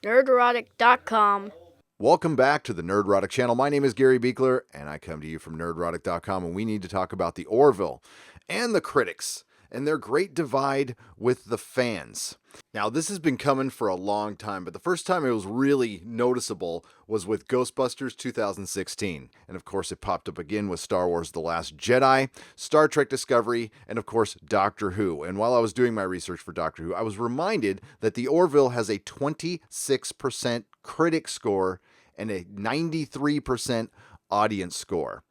Nerderotic.com. Welcome back to the Nerdrotic channel. My name is Gary Beekler, and I come to you from nerdrotic.com, and we need to talk about the Orville and the critics and their great divide with the fans. Now, this has been coming for a long time, but the first time it was really noticeable was with Ghostbusters 2016. And of course, it popped up again with Star Wars The Last Jedi, Star Trek Discovery, and of course, Doctor Who. And while I was doing my research for Doctor Who, I was reminded that the Orville has a 26% critic score and a 93% audience score.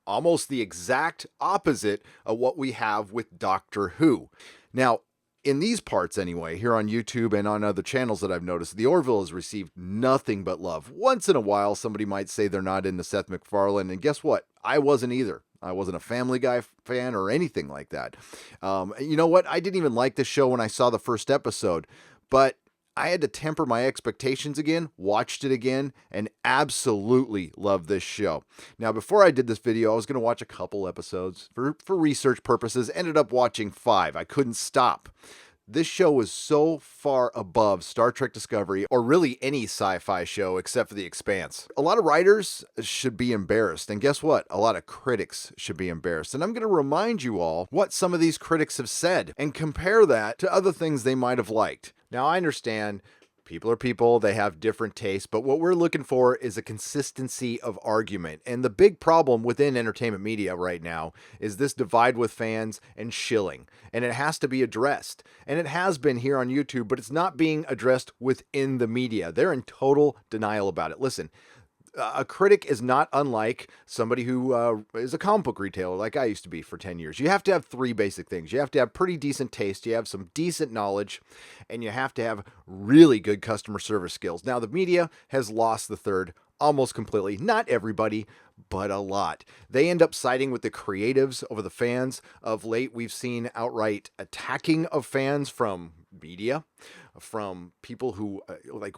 Almost the exact opposite of what we have with Doctor Who. Now, in these parts anyway, here on YouTube and on other channels that I've noticed, the Orville has received nothing but love. Once in a while, somebody might say they're not into Seth MacFarlane, and guess what? I wasn't either. I wasn't a Family Guy fan or anything like that. You know what? I didn't even like this show when I saw the first episode, but I had to temper my expectations again, watched it again, and absolutely loved this show. Now, before I did this video, I was going to watch a couple episodes for research purposes. Ended up watching 5. I couldn't stop. This show was so far above Star Trek Discovery, or really any sci-fi show except for The Expanse. A lot of writers should be embarrassed, and guess what? A lot of critics should be embarrassed. And I'm going to remind you all what some of these critics have said and compare that to other things they might have liked. Now, I understand people are people, they have different tastes, but what we're looking for is a consistency of argument. And the big problem within entertainment media right now is this divide with fans and shilling. And it has to be addressed. And it has been here on YouTube, but it's not being addressed within the media. They're in total denial about it. Listen, a critic is not unlike somebody who is a comic book retailer like I used to be for 10 years. You have to have 3 basic things. You have to have pretty decent taste, you have some decent knowledge, and you have to have really good customer service skills. Now, the media has lost the third almost completely. Not everybody, but a lot. They end up siding with the creatives over the fans. Of late, we've seen outright attacking of fans from media, from people who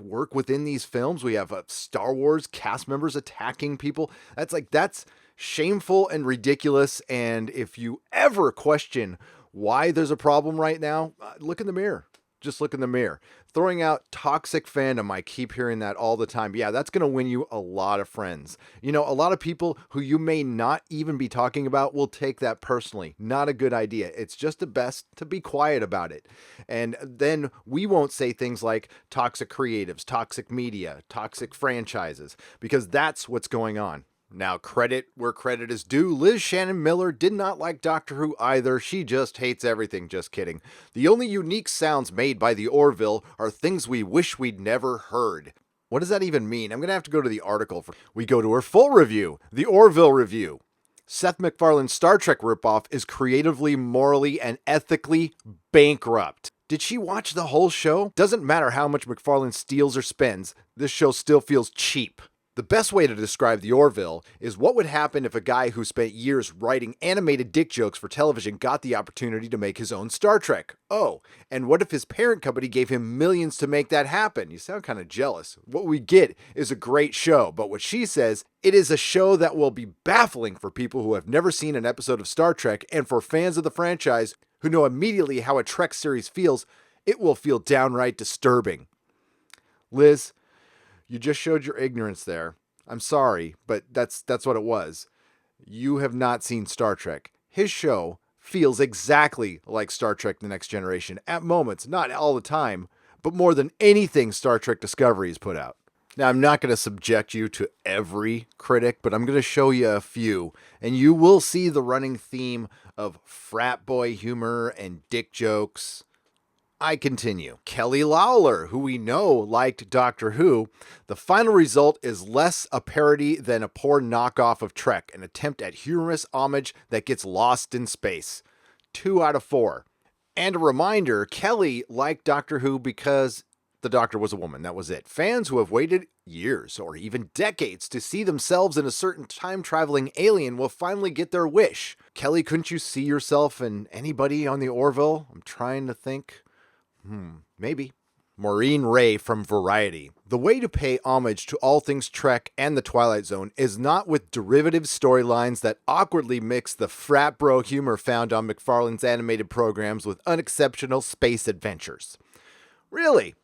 work within these films. We have Star Wars cast members attacking people. That's shameful and ridiculous. And if you ever question why there's a problem right now, look in the mirror. Just look in the mirror. Throwing out toxic fandom, I keep hearing that all the time. Yeah, that's going to win you a lot of friends. You know, a lot of people who you may not even be talking about will take that personally. Not a good idea. It's just the best to be quiet about it. And then we won't say things like toxic creatives, toxic media, toxic franchises, because that's what's going on. Now, credit where credit is due. Liz Shannon Miller did not like Doctor Who either. She just hates everything. Just kidding. The only unique sounds made by the Orville are things we wish we'd never heard. What does that even mean? I'm going to have to go to the article. We go to her full review, the Orville review. Seth MacFarlane's Star Trek ripoff is creatively, morally, and ethically bankrupt. Did she watch the whole show? Doesn't matter how much MacFarlane steals or spends, this show still feels cheap. The best way to describe the Orville is what would happen if a guy who spent years writing animated dick jokes for television got the opportunity to make his own Star Trek. Oh, and what if his parent company gave him millions to make that happen? You sound kind of jealous. What we get is a great show, but what she says, it is a show that will be baffling for people who have never seen an episode of Star Trek, and for fans of the franchise who know immediately how a Trek series feels, it will feel downright disturbing. Liz, you just showed your ignorance there. I'm sorry, but that's what it was. You have not seen Star Trek. His show feels exactly like Star Trek The Next Generation at moments, not all the time, but more than anything Star Trek Discovery has put out. Now, I'm not going to subject you to every critic, but I'm going to show you a few, and you will see the running theme of frat boy humor and dick jokes. I continue. Kelly Lawler, who we know liked Doctor Who, the final result is less a parody than a poor knockoff of Trek, an attempt at humorous homage that gets lost in space. 2 out of 4. And a reminder, Kelly liked Doctor Who because the Doctor was a woman. That was it. Fans who have waited years or even decades to see themselves in a certain time-traveling alien will finally get their wish. Kelly, couldn't you see yourself in anybody on the Orville? I'm trying to think. Maybe. Maureen Ray from Variety. The way to pay homage to all things Trek and the Twilight Zone is not with derivative storylines that awkwardly mix the frat bro humor found on MacFarlane's animated programs with unexceptional space adventures. Really?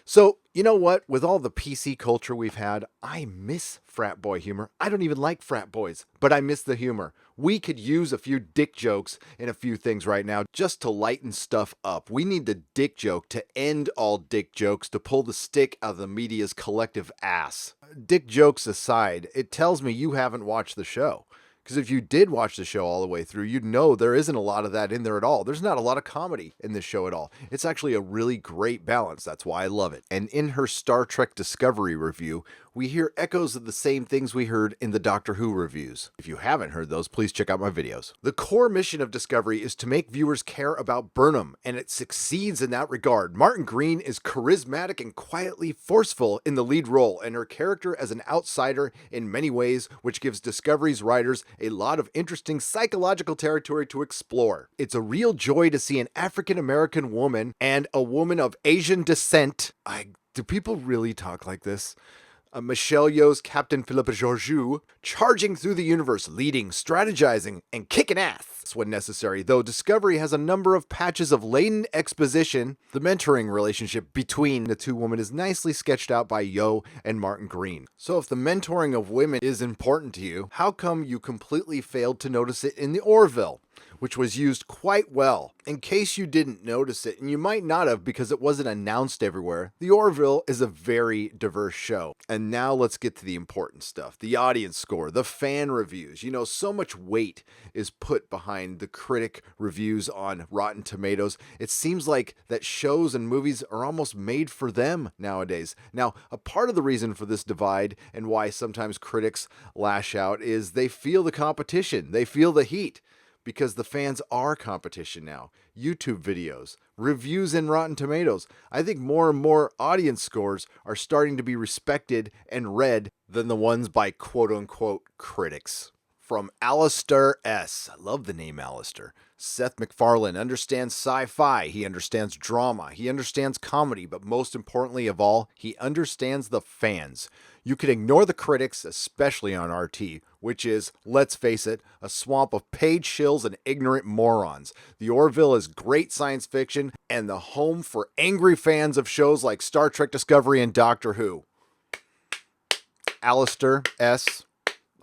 So, you know what? With all the PC culture we've had, I miss frat boy humor. I don't even like frat boys, but I miss the humor. We could use a few dick jokes in a few things right now just to lighten stuff up. We need the dick joke to end all dick jokes, to pull the stick out of the media's collective ass. Dick jokes aside, it tells me you haven't watched the show. Because if you did watch the show all the way through, you'd know there isn't a lot of that in there at all. There's not a lot of comedy in this show at all. It's actually a really great balance. That's why I love it. And in her Star Trek Discovery review, we hear echoes of the same things we heard in the Doctor Who reviews. If you haven't heard those, please check out my videos. The core mission of Discovery is to make viewers care about Burnham, and it succeeds in that regard. Martin Green is charismatic and quietly forceful in the lead role, and her character as an outsider in many ways, which gives Discovery's writers a lot of interesting psychological territory to explore. It's a real joy to see an African-American woman and a woman of Asian descent. Do people really talk like this? Michelle Yeoh's Captain Philippa Georgiou charging through the universe, leading, strategizing, and kicking ass when necessary, though Discovery has a number of patches of latent exposition. The mentoring relationship between the two women is nicely sketched out by Yeoh and Martin Green. So if the mentoring of women is important to you, how come you completely failed to notice it in the Orville, which was used quite well? In case you didn't notice it, and you might not have because it wasn't announced everywhere, the Orville is a very diverse show. And now let's get to the important stuff. The audience score, the fan reviews. You know, so much weight is put behind the critic reviews on Rotten Tomatoes. It seems like that shows and movies are almost made for them nowadays. Now, a part of the reason for this divide and why sometimes critics lash out is they feel the competition. They feel the heat. Because the fans are competition now. YouTube videos, reviews in Rotten Tomatoes. I think more and more audience scores are starting to be respected and read than the ones by quote-unquote critics. From Alistair S. I love the name Alistair. Seth MacFarlane understands sci-fi. He understands drama. He understands comedy. But most importantly of all, he understands the fans. You can ignore the critics, especially on RT, which is, let's face it, a swamp of paid shills and ignorant morons. The Orville is great science fiction and the home for angry fans of shows like Star Trek Discovery and Doctor Who. Alistair S.,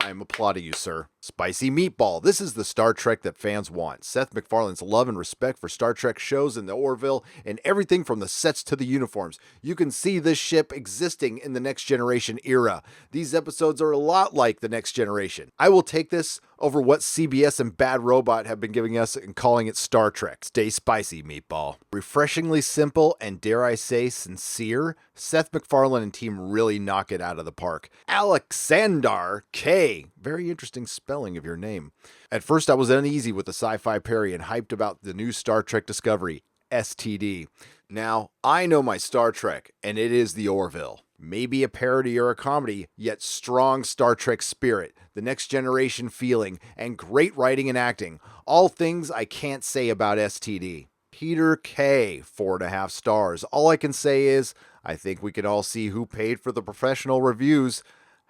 I am applauding you, sir. Spicy Meatball. This is the Star Trek that fans want. Seth MacFarlane's love and respect for Star Trek shows in the Orville and everything from the sets to the uniforms. You can see this ship existing in the Next Generation era. These episodes are a lot like the Next Generation. I will take this over what CBS and Bad Robot have been giving us and calling it Star Trek. Stay spicy, Meatball. Refreshingly simple and, dare I say, sincere, Seth MacFarlane and team really knock it out of the park. Alexander K. Very interesting spelling of your name. At first I was uneasy with the Sci-Fi parody and hyped about the new Star Trek Discovery, STD. Now, I know my Star Trek, and it is the Orville. Maybe a parody or a comedy, yet strong Star Trek spirit, the Next Generation feeling, and great writing and acting. All things I can't say about STD. Peter K., 4.5 stars. All I can say is, I think we can all see who paid for the professional reviews.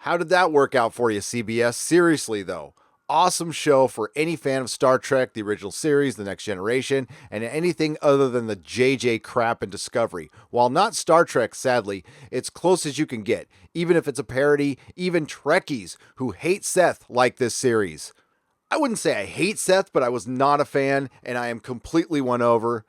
How did that work out for you, CBS? Seriously, though. Awesome show for any fan of Star Trek, the original series, the Next Generation, and anything other than the JJ crap in Discovery. While not Star Trek, sadly, it's close as you can get. Even if it's a parody, even Trekkies who hate Seth like this series. I wouldn't say I hate Seth, but I was not a fan, and I am completely won over.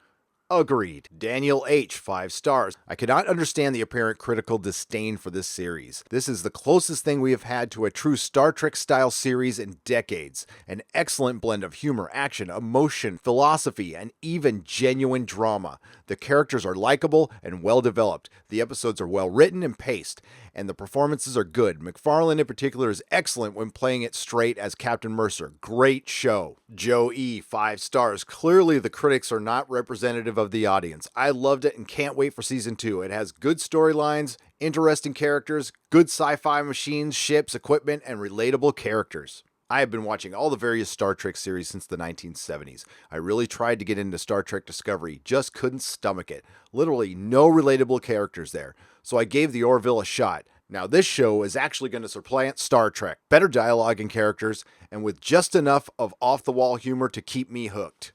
Agreed. Daniel H., 5 stars. I cannot understand the apparent critical disdain for this series. This is the closest thing we have had to a true Star Trek-style series in decades. An excellent blend of humor, action, emotion, philosophy, and even genuine drama. The characters are likable and well-developed. The episodes are well-written and paced, and the performances are good. MacFarlane in particular is excellent when playing it straight as Captain Mercer. Great show. Joe E., 5 stars. Clearly the critics are not representative of the audience. I loved it and can't wait for season 2. It has good storylines, interesting characters, good sci-fi machines, ships, equipment, and relatable characters. I have been watching all the various Star Trek series since the 1970s. I really tried to get into Star Trek Discovery, just couldn't stomach it. Literally no relatable characters there. So I gave the Orville a shot. Now this show is actually going to supplant Star Trek. Better dialogue and characters, and with just enough of off-the-wall humor to keep me hooked.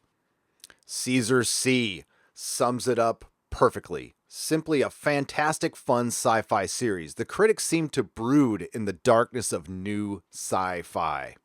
Caesar C. sums it up perfectly. Simply a fantastic, fun sci-fi series. The critics seem to brood in the darkness of new sci-fi.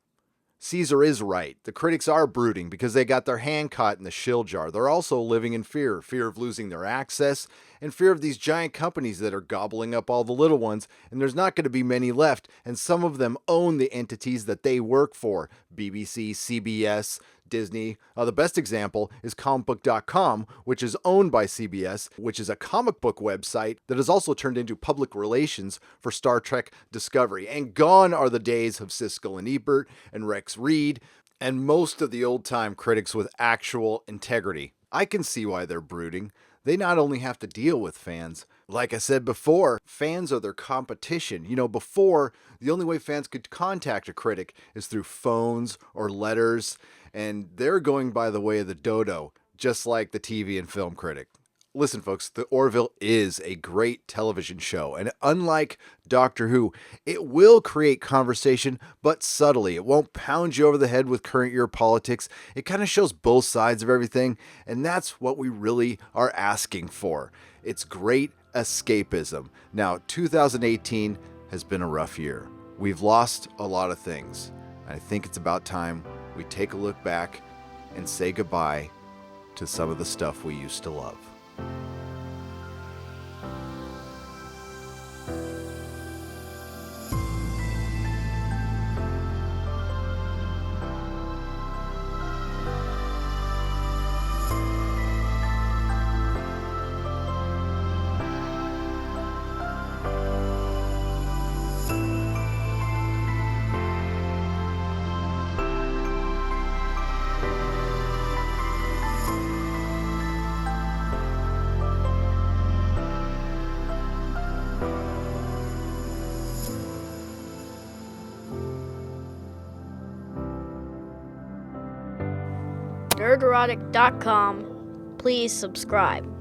Caesar is right. The critics are brooding because they got their hand caught in the shill jar. They're also living in fear of losing their access, and fear of these giant companies that are gobbling up all the little ones, and there's not going to be many left, and some of them own the entities that they work for. BBC, CBS, Disney. The best example is comicbook.com, which is owned by CBS, which is a comic book website that has also turned into public relations for Star Trek Discovery. And gone are the days of Siskel and Ebert and Rex Reed and most of the old-time critics with actual integrity. I can see why they're brooding. They not only have to deal with fans, like I said before, fans are their competition. Before, the only way fans could contact a critic is through phones or letters, and they're going by the way of the dodo, just like the TV and film critic. Listen, folks, the Orville is a great television show, and unlike Doctor Who, it will create conversation, but subtly. It won't pound you over the head with current year politics. It kind of shows both sides of everything, and that's what we really are asking for. It's great escapism. Now, 2018 has been a rough year. We've lost a lot of things. I think it's about time we take a look back and say goodbye to some of the stuff we used to love. Nerderotic.com. Please subscribe.